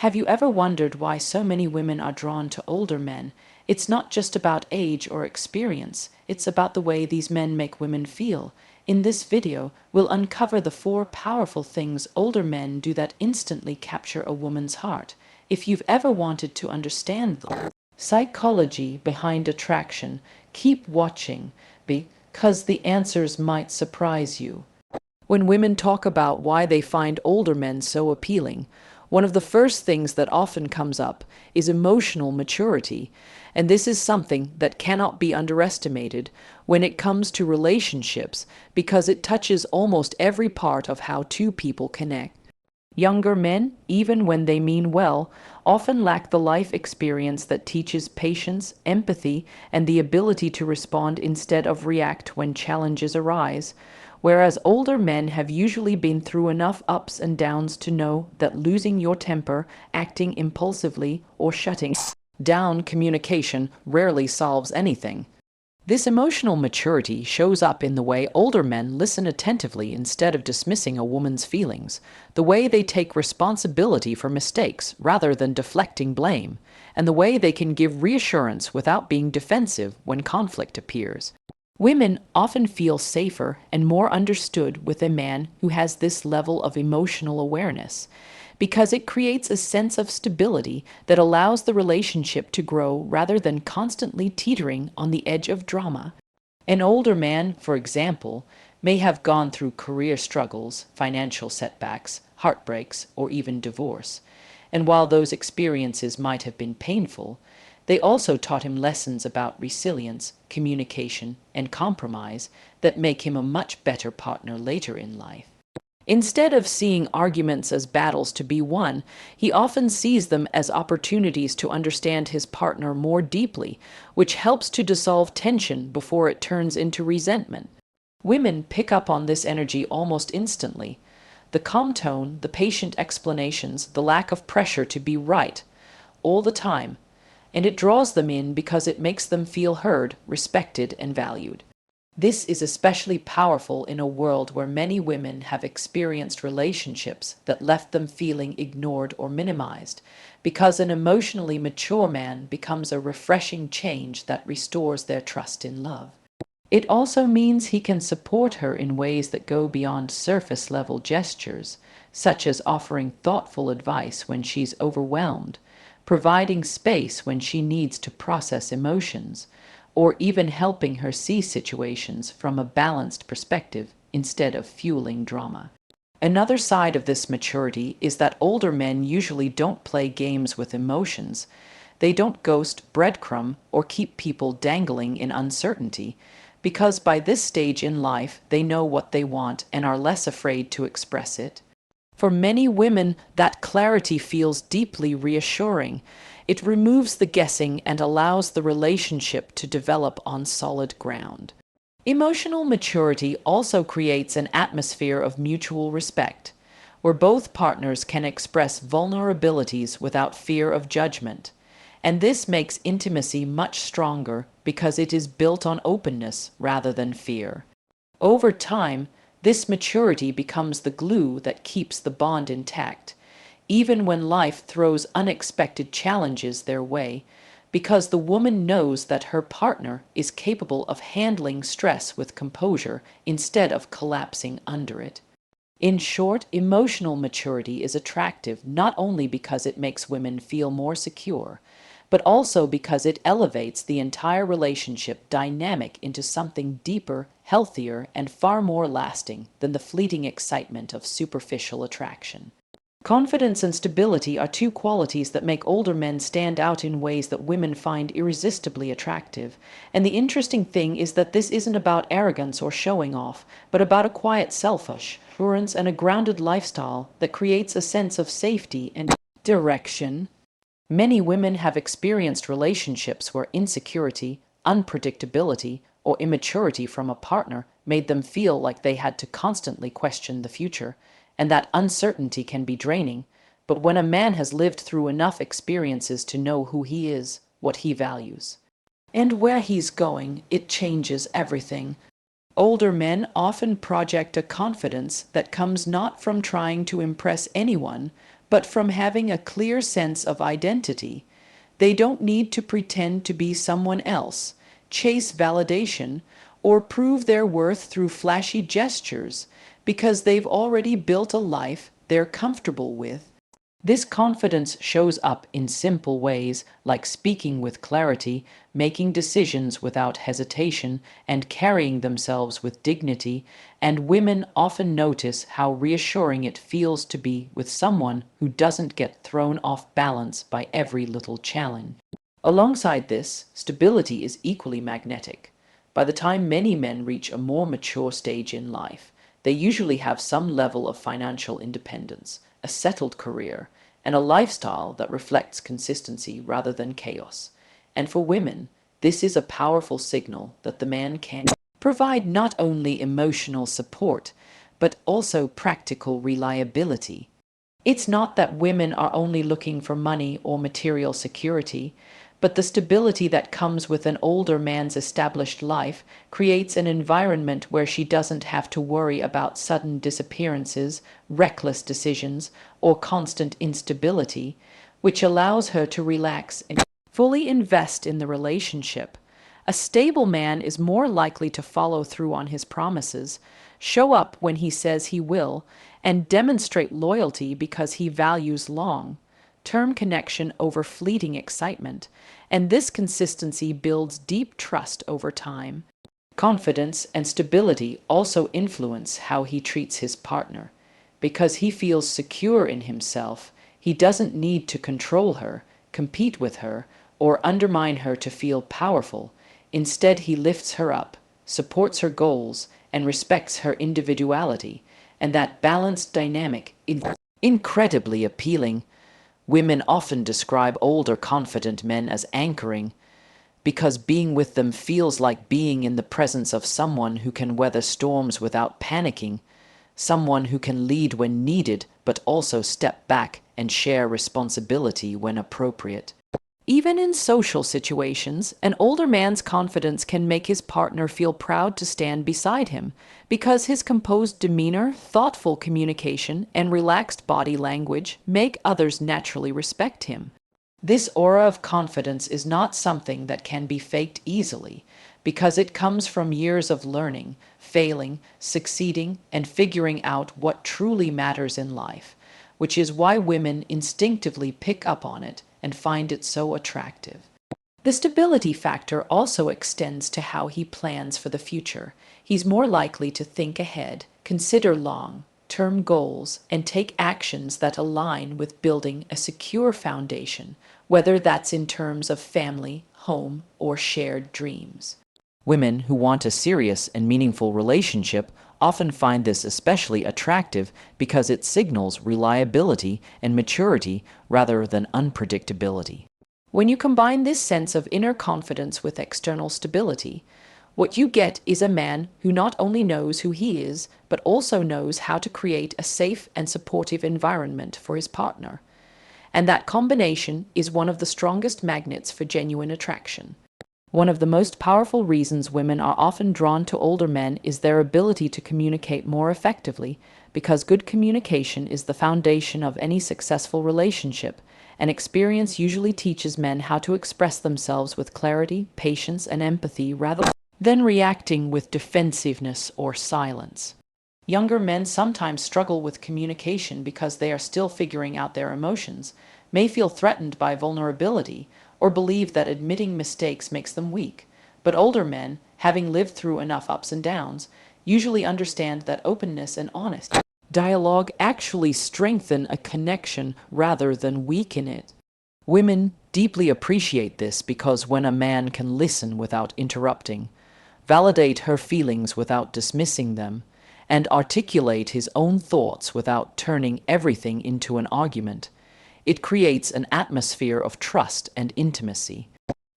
Have you ever wondered why so many women are drawn to older men? It's not just about age or experience, it's about the way these men make women feel. In this video, we'll uncover the 4 powerful things older men do that instantly capture a woman's heart. If you've ever wanted to understand the psychology behind attraction, keep watching, because the answers might surprise you. When women talk about why they find older men so appealing, one of the first things that often comes up is emotional maturity, and this is something that cannot be underestimated when it comes to relationships because it touches almost every part of how two people connect. Younger men, even when they mean well, often lack the life experience that teaches patience, empathy, and the ability to respond instead of react when challenges arise, whereas older men have usually been through enough ups and downs to know that losing your temper, acting impulsively, or shutting down communication rarely solves anything. This emotional maturity shows up in the way older men listen attentively instead of dismissing a woman's feelings, the way they take responsibility for mistakes rather than deflecting blame, and the way they can give reassurance without being defensive when conflict appears. Women often feel safer and more understood with a man who has this level of emotional awareness, because it creates a sense of stability that allows the relationship to grow rather than constantly teetering on the edge of drama. An older man, for example, may have gone through career struggles, financial setbacks, heartbreaks, or even divorce. And while those experiences might have been painful, they also taught him lessons about resilience, communication, and compromise that make him a much better partner later in life. Instead of seeing arguments as battles to be won, he often sees them as opportunities to understand his partner more deeply, which helps to dissolve tension before it turns into resentment. Women pick up on this energy almost instantly. The calm tone, the patient explanations, the lack of pressure to be right, all the time. And it draws them in because it makes them feel heard, respected, and valued. This is especially powerful in a world where many women have experienced relationships that left them feeling ignored or minimized, because an emotionally mature man becomes a refreshing change that restores their trust in love. It also means he can support her in ways that go beyond surface-level gestures, such as offering thoughtful advice when she's overwhelmed, providing space when she needs to process emotions, or even helping her see situations from a balanced perspective instead of fueling drama. Another side of this maturity is that older men usually don't play games with emotions. They don't ghost, breadcrumb, or keep people dangling in uncertainty, because by this stage in life they know what they want and are less afraid to express it. For many women, that clarity feels deeply reassuring. It removes the guessing and allows the relationship to develop on solid ground. Emotional maturity also creates an atmosphere of mutual respect, where both partners can express vulnerabilities without fear of judgment. And this makes intimacy much stronger because it is built on openness rather than fear. Over time, this maturity becomes the glue that keeps the bond intact, even when life throws unexpected challenges their way, because the woman knows that her partner is capable of handling stress with composure instead of collapsing under it. In short, emotional maturity is attractive not only because it makes women feel more secure, but also because it elevates the entire relationship dynamic into something deeper, healthier, and far more lasting than the fleeting excitement of superficial attraction. Confidence and stability are 2 qualities that make older men stand out in ways that women find irresistibly attractive. And the interesting thing is that this isn't about arrogance or showing off, but about a quiet self-assurance and a grounded lifestyle that creates a sense of safety and direction. Many women have experienced relationships where insecurity, unpredictability, or immaturity from a partner made them feel like they had to constantly question the future, and that uncertainty can be draining. But when a man has lived through enough experiences to know who he is, what he values, and where he's going, it changes everything. Older men often project a confidence that comes not from trying to impress anyone, but from having a clear sense of identity. They don't need to pretend to be someone else, chase validation, or prove their worth through flashy gestures, because they've already built a life they're comfortable with. This confidence shows up in simple ways like speaking with clarity, making decisions without hesitation, and carrying themselves with dignity, and women often notice how reassuring it feels to be with someone who doesn't get thrown off balance by every little challenge. Alongside this, stability is equally magnetic. By the time many men reach a more mature stage in life, they usually have some level of financial independence, a settled career, and a lifestyle that reflects consistency rather than chaos. And for women, this is a powerful signal that the man can provide not only emotional support, but also practical reliability. It's not that women are only looking for money or material security, but the stability that comes with an older man's established life creates an environment where she doesn't have to worry about sudden disappearances, reckless decisions, or constant instability, which allows her to relax and fully invest in the relationship. A stable man is more likely to follow through on his promises, show up when he says he will, and demonstrate loyalty because he values long-term connection over fleeting excitement, and this consistency builds deep trust over time. Confidence and stability also influence how he treats his partner. Because he feels secure in himself, he doesn't need to control her, compete with her, or undermine her to feel powerful. Instead, he lifts her up, supports her goals, and respects her individuality, and that balanced dynamic is incredibly appealing. Women often describe older, confident men as anchoring, because being with them feels like being in the presence of someone who can weather storms without panicking, someone who can lead when needed, but also step back and share responsibility when appropriate. Even in social situations, an older man's confidence can make his partner feel proud to stand beside him, because his composed demeanor, thoughtful communication, and relaxed body language make others naturally respect him. This aura of confidence is not something that can be faked easily, because it comes from years of learning, failing, succeeding, and figuring out what truly matters in life, which is why women instinctively pick up on it and find it so attractive. The stability factor also extends to how he plans for the future. He's more likely to think ahead, consider long-term goals, and take actions that align with building a secure foundation, whether that's in terms of family, home, or shared dreams. Women who want a serious and meaningful relationship often find this especially attractive because it signals reliability and maturity rather than unpredictability. When you combine this sense of inner confidence with external stability, what you get is a man who not only knows who he is, but also knows how to create a safe and supportive environment for his partner. And that combination is one of the strongest magnets for genuine attraction. One of the most powerful reasons women are often drawn to older men is their ability to communicate more effectively, because good communication is the foundation of any successful relationship, and experience usually teaches men how to express themselves with clarity, patience, and empathy rather than reacting with defensiveness or silence. Younger men sometimes struggle with communication because they are still figuring out their emotions, may feel threatened by vulnerability, or believe that admitting mistakes makes them weak. But older men, having lived through enough ups and downs, usually understand that openness and honest dialogue actually strengthen a connection rather than weaken it. Women deeply appreciate this because when a man can listen without interrupting, validate her feelings without dismissing them, and articulate his own thoughts without turning everything into an argument, it creates an atmosphere of trust and intimacy.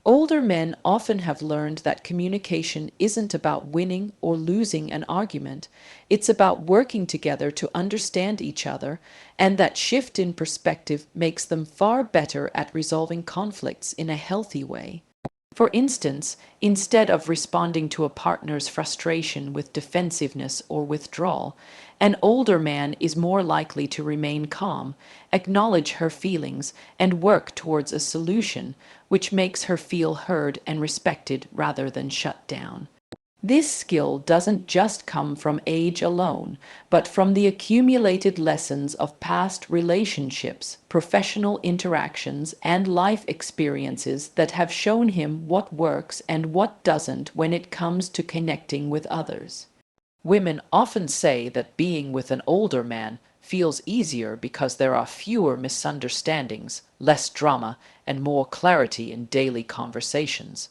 Older men often have learned that communication isn't about winning or losing an argument. It's about working together to understand each other, and that shift in perspective makes them far better at resolving conflicts in a healthy way. For instance, instead of responding to a partner's frustration with defensiveness or withdrawal, an older man is more likely to remain calm, acknowledge her feelings, and work towards a solution, which makes her feel heard and respected rather than shut down. This skill doesn't just come from age alone, but from the accumulated lessons of past relationships, professional interactions, and life experiences that have shown him what works and what doesn't when it comes to connecting with others. Women often say that being with an older man feels easier because there are fewer misunderstandings, less drama, and more clarity in daily conversations.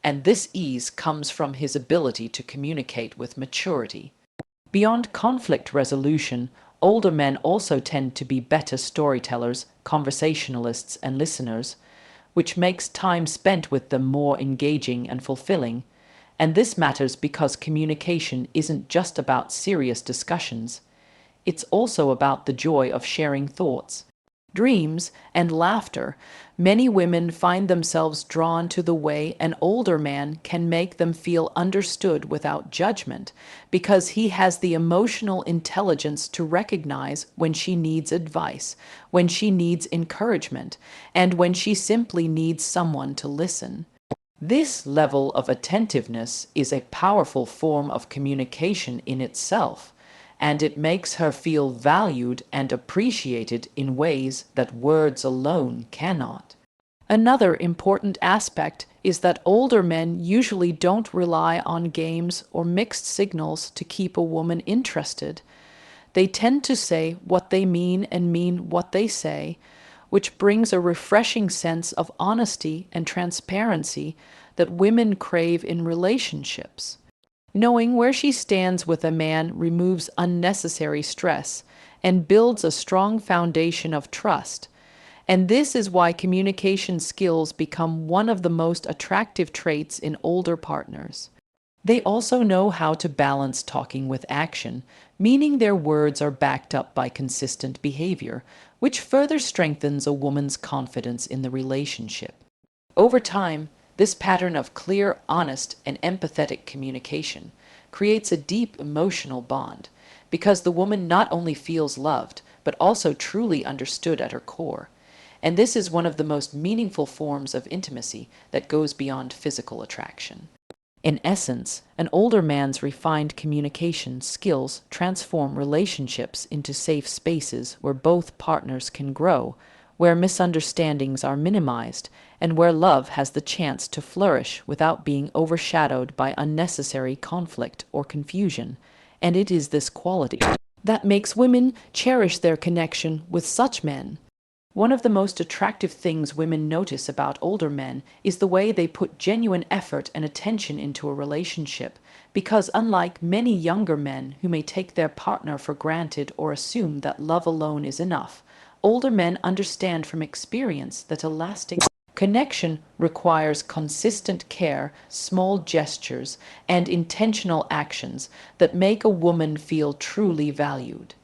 And this ease comes from his ability to communicate with maturity. Beyond conflict resolution, older men also tend to be better storytellers, conversationalists, and listeners, which makes time spent with them more engaging and fulfilling. And this matters because communication isn't just about serious discussions. It's also about the joy of sharing thoughts, dreams, and laughter. Many women find themselves drawn to the way an older man can make them feel understood without judgment, because he has the emotional intelligence to recognize when she needs advice, when she needs encouragement, and when she simply needs someone to listen. This level of attentiveness is a powerful form of communication in itself, and it makes her feel valued and appreciated in ways that words alone cannot. Another important aspect is that older men usually don't rely on games or mixed signals to keep a woman interested. They tend to say what they mean and mean what they say, which brings a refreshing sense of honesty and transparency that women crave in relationships. Knowing where she stands with a man removes unnecessary stress and builds a strong foundation of trust. And this is why communication skills become one of the most attractive traits in older partners. They also know how to balance talking with action, meaning their words are backed up by consistent behavior, which further strengthens a woman's confidence in the relationship. Over time, this pattern of clear, honest, and empathetic communication creates a deep emotional bond, because the woman not only feels loved, but also truly understood at her core. And this is one of the most meaningful forms of intimacy that goes beyond physical attraction. In essence, an older man's refined communication skills transform relationships into safe spaces where both partners can grow, where misunderstandings are minimized, and where love has the chance to flourish without being overshadowed by unnecessary conflict or confusion. And it is this quality that makes women cherish their connection with such men. One of the most attractive things women notice about older men is the way they put genuine effort and attention into a relationship, because unlike many younger men who may take their partner for granted or assume that love alone is enough, older men understand from experience that a lasting connection requires consistent care, small gestures, and intentional actions that make a woman feel truly valued.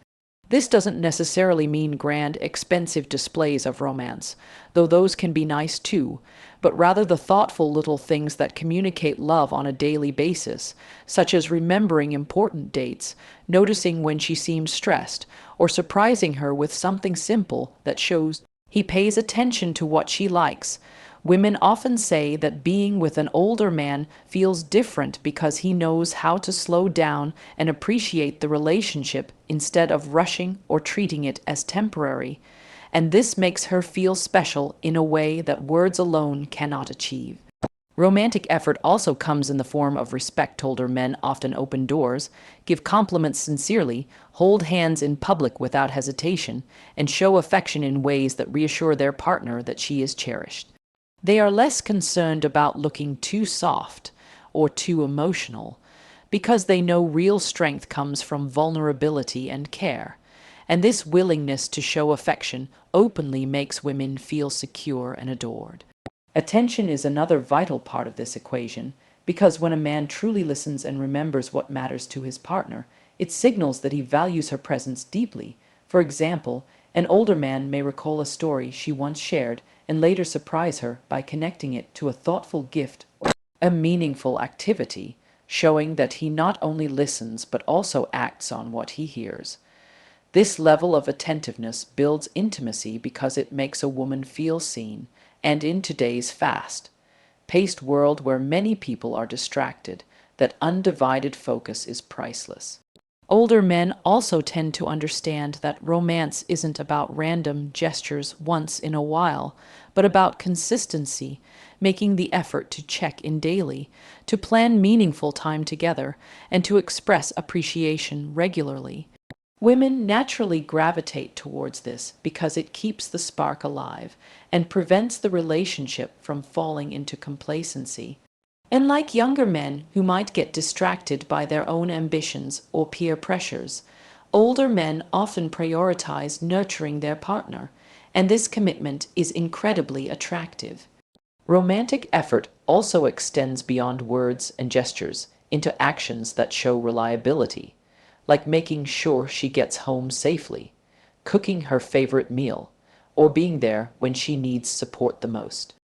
This doesn't necessarily mean grand, expensive displays of romance, though those can be nice too, but rather the thoughtful little things that communicate love on a daily basis, such as remembering important dates, noticing when she seems stressed, or surprising her with something simple that shows he pays attention to what she likes. Women often say that being with an older man feels different because he knows how to slow down and appreciate the relationship instead of rushing or treating it as temporary. And this makes her feel special in a way that words alone cannot achieve. Romantic effort also comes in the form of respect. Older men often open doors, give compliments sincerely, hold hands in public without hesitation, and show affection in ways that reassure their partner that she is cherished. They are less concerned about looking too soft or too emotional, because they know real strength comes from vulnerability and care. And this willingness to show affection openly makes women feel secure and adored. Attention is another vital part of this equation, because when a man truly listens and remembers what matters to his partner, it signals that he values her presence deeply. For example, An older man may recall a story she once shared and later surprise her by connecting it to a thoughtful gift or a meaningful activity, showing that he not only listens but also acts on what he hears. This level of attentiveness builds intimacy because it makes a woman feel seen, and in today's fast-paced world where many people are distracted, that undivided focus is priceless. Older men also tend to understand that romance isn't about random gestures once in a while, but about consistency, making the effort to check in daily, to plan meaningful time together, and to express appreciation regularly. Women naturally gravitate towards this because it keeps the spark alive and prevents the relationship from falling into complacency. And like younger men who might get distracted by their own ambitions or peer pressures, older men often prioritize nurturing their partner, and this commitment is incredibly attractive. Romantic effort also extends beyond words and gestures into actions that show reliability, like making sure she gets home safely, cooking her favorite meal, or being there when she needs support the most.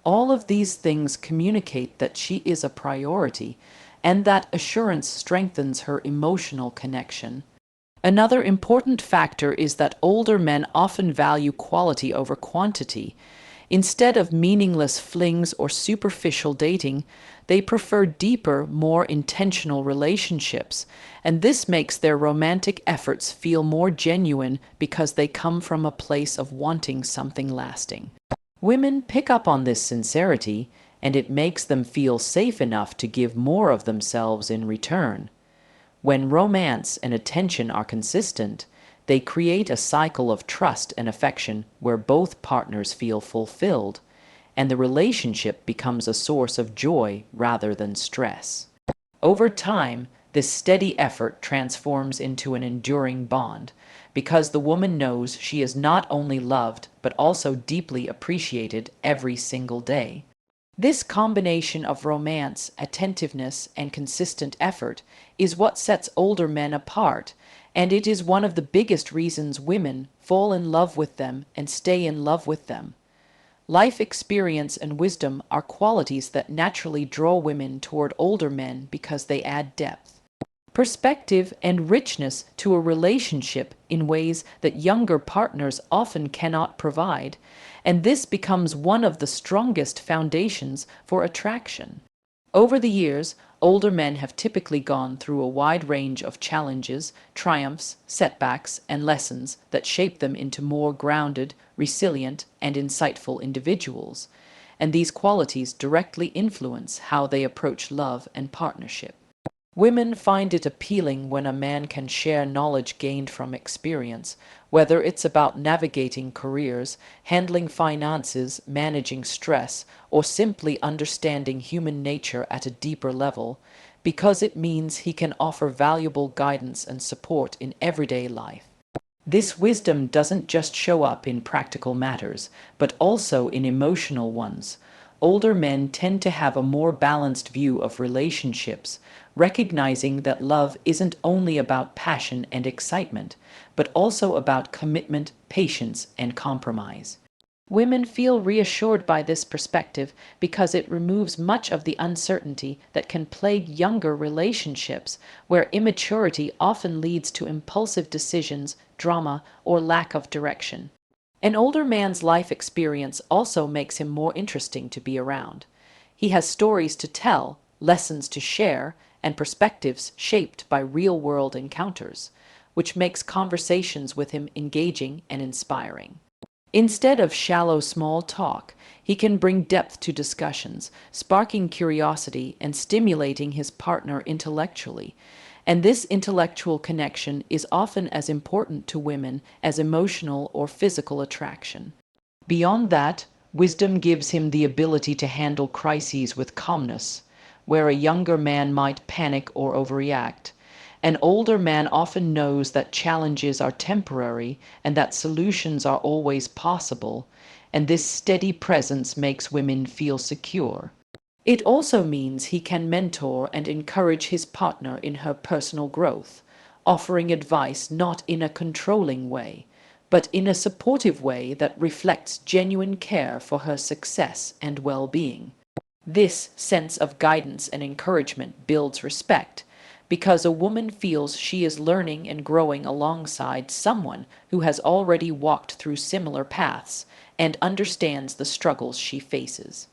All of these things communicate that she is a priority, and that assurance strengthens her emotional connection. Another important factor is that older men often value quality over quantity. Instead of meaningless flings or superficial dating, they prefer deeper, more intentional relationships, and this makes their romantic efforts feel more genuine because they come from a place of wanting something lasting. Women pick up on this sincerity, and it makes them feel safe enough to give more of themselves in return. When romance and attention are consistent, they create a cycle of trust and affection where both partners feel fulfilled, and the relationship becomes a source of joy rather than stress. Over time, this steady effort transforms into an enduring bond, because the woman knows she is not only loved but also deeply appreciated every single day. This combination of romance, attentiveness, and consistent effort is what sets older men apart, and it is one of the biggest reasons women fall in love with them and stay in love with them. Life experience and wisdom are qualities that naturally draw women toward older men because they add depth, perspective, and richness to a relationship in ways that younger partners often cannot provide, and this becomes one of the strongest foundations for attraction. Over the years, older men have typically gone through a wide range of challenges, triumphs, setbacks, and lessons that shape them into more grounded, resilient, and insightful individuals, and these qualities directly influence how they approach love and partnership. Women find it appealing when a man can share knowledge gained from experience, whether it's about navigating careers, handling finances, managing stress, or simply understanding human nature at a deeper level, because it means he can offer valuable guidance and support in everyday life. This wisdom doesn't just show up in practical matters, but also in emotional ones. Older men tend to have a more balanced view of relationships, recognizing that love isn't only about passion and excitement, but also about commitment, patience, and compromise. Women feel reassured by this perspective because it removes much of the uncertainty that can plague younger relationships, where immaturity often leads to impulsive decisions, drama, or lack of direction. An older man's life experience also makes him more interesting to be around. He has stories to tell, lessons to share, and perspectives shaped by real-world encounters, which makes conversations with him engaging and inspiring. Instead of shallow small talk, he can bring depth to discussions, sparking curiosity and stimulating his partner intellectually. And this intellectual connection is often as important to women as emotional or physical attraction. Beyond that, wisdom gives him the ability to handle crises with calmness, where a younger man might panic or overreact. An older man often knows that challenges are temporary and that solutions are always possible, and this steady presence makes women feel secure. It also means he can mentor and encourage his partner in her personal growth, offering advice not in a controlling way, but in a supportive way that reflects genuine care for her success and well-being. This sense of guidance and encouragement builds respect, because a woman feels she is learning and growing alongside someone who has already walked through similar paths and understands the struggles she faces.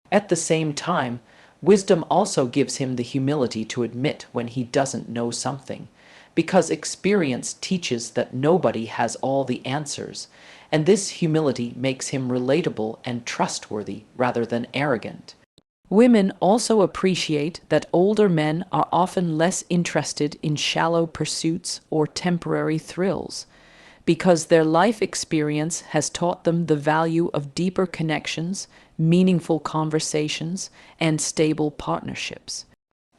At the same time, wisdom also gives him the humility to admit when he doesn't know something, because experience teaches that nobody has all the answers, and this humility makes him relatable and trustworthy rather than arrogant. Women also appreciate that older men are often less interested in shallow pursuits or temporary thrills, because their life experience has taught them the value of deeper connections, meaningful conversations, and stable partnerships.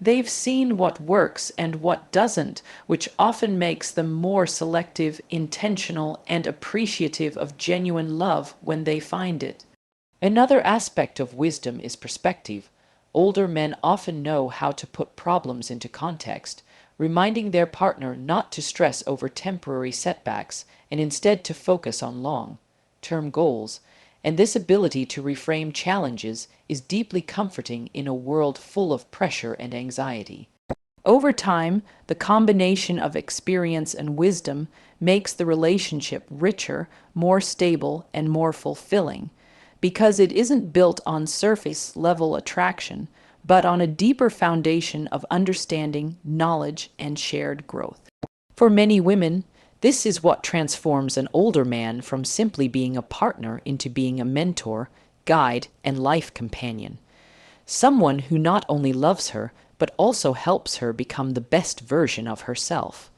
They've seen what works and what doesn't, which often makes them more selective, intentional, and appreciative of genuine love when they find it. Another aspect of wisdom is perspective. Older men often know how to put problems into context, reminding their partner not to stress over temporary setbacks and instead to focus on long-term goals. And this ability to reframe challenges is deeply comforting in a world full of pressure and anxiety. Over time, the combination of experience and wisdom makes the relationship richer, more stable, and more fulfilling, because it isn't built on surface-level attraction, but on a deeper foundation of understanding, knowledge, and shared growth. For many women, this is what transforms an older man from simply being a partner into being a mentor, guide, and life companion. Someone who not only loves her, but also helps her become the best version of herself.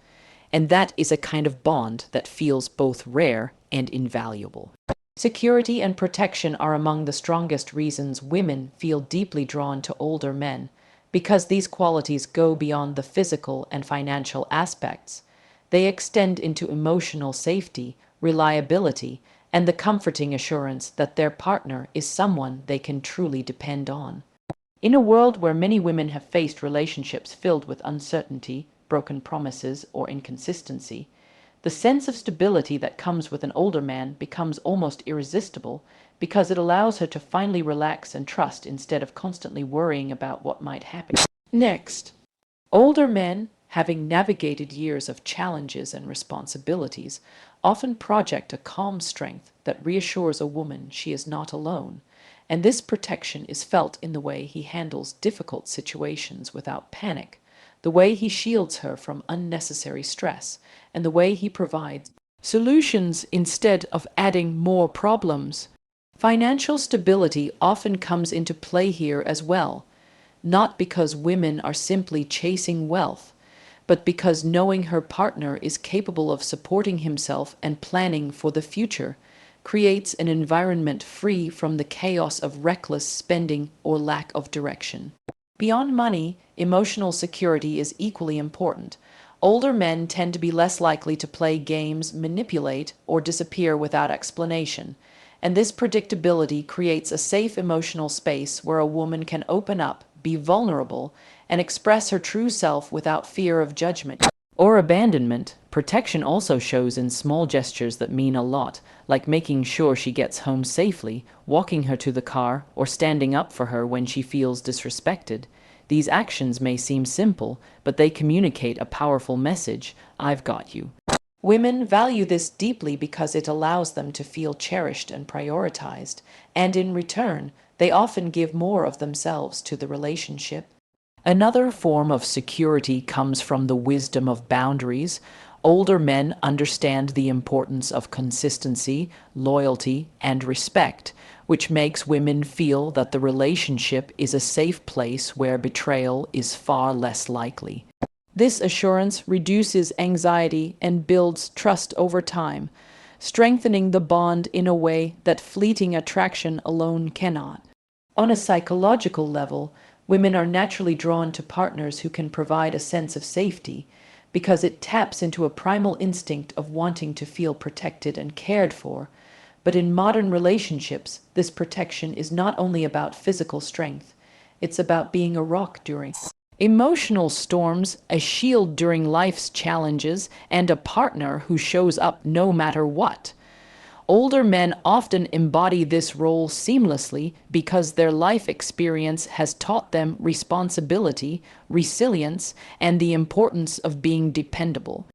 And that is a kind of bond that feels both rare and invaluable. Security and protection are among the strongest reasons women feel deeply drawn to older men, because these qualities go beyond the physical and financial aspects. They extend into emotional safety, reliability, and the comforting assurance that their partner is someone they can truly depend on. In a world where many women have faced relationships filled with uncertainty, broken promises, or inconsistency, the sense of stability that comes with an older man becomes almost irresistible, because it allows her to finally relax and trust instead of constantly worrying about what might happen. Next, older men, having navigated years of challenges and responsibilities, often project a calm strength that reassures a woman she is not alone, and this protection is felt in the way he handles difficult situations without panic, the way he shields her from unnecessary stress, and the way he provides solutions instead of adding more problems. Financial stability often comes into play here as well, not because women are simply chasing wealth, but because knowing her partner is capable of supporting himself and planning for the future creates an environment free from the chaos of reckless spending or lack of direction. Beyond money, emotional security is equally important. Older men tend to be less likely to play games, manipulate, or disappear without explanation, and this predictability creates a safe emotional space where a woman can open up, be vulnerable, and express her true self without fear of judgment or abandonment. Protection also shows in small gestures that mean a lot, like making sure she gets home safely, walking her to the car, or standing up for her when she feels disrespected. These actions may seem simple, but they communicate a powerful message: I've got you. Women value this deeply because it allows them to feel cherished and prioritized, and in return, they often give more of themselves to the relationship. Another form of security comes from the wisdom of boundaries. Older men understand the importance of consistency, loyalty, and respect, which makes women feel that the relationship is a safe place where betrayal is far less likely. This assurance reduces anxiety and builds trust over time, strengthening the bond in a way that fleeting attraction alone cannot. On a psychological level, women are naturally drawn to partners who can provide a sense of safety, because it taps into a primal instinct of wanting to feel protected and cared for. But in modern relationships, this protection is not only about physical strength, it's about being a rock during Emotional storms, a shield during life's challenges, and a partner who shows up no matter what. Older men often embody this role seamlessly because their life experience has taught them responsibility, resilience, and the importance of being dependable.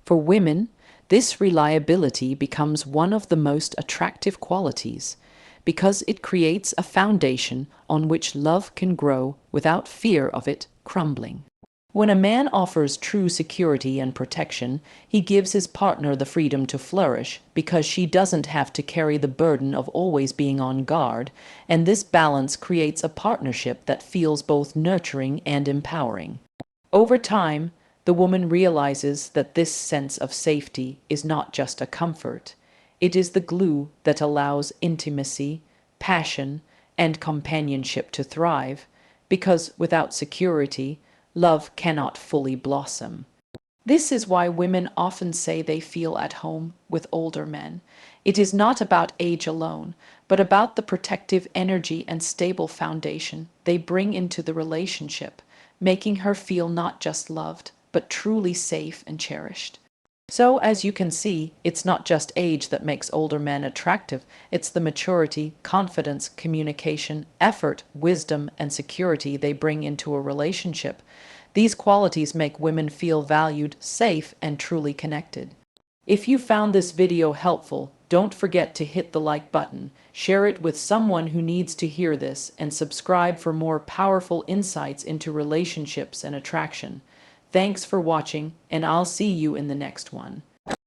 For women, this reliability becomes one of the most attractive qualities because it creates a foundation on which love can grow without fear of it crumbling. When a man offers true security and protection, he gives his partner the freedom to flourish because she doesn't have to carry the burden of always being on guard, and this balance creates a partnership that feels both nurturing and empowering. Over time, the woman realizes that this sense of safety is not just a comfort, it is the glue that allows intimacy, passion, and companionship to thrive, because without security, love cannot fully blossom. This is why women often say they feel at home with older men. It is not about age alone, but about the protective energy and stable foundation they bring into the relationship, making her feel not just loved, but truly safe and cherished. So, as you can see, it's not just age that makes older men attractive, it's the maturity, confidence, communication, effort, wisdom, and security they bring into a relationship. These qualities make women feel valued, safe, and truly connected. If you found this video helpful, don't forget to hit the like button, share it with someone who needs to hear this, and subscribe for more powerful insights into relationships and attraction. Thanks for watching, and I'll see you in the next one.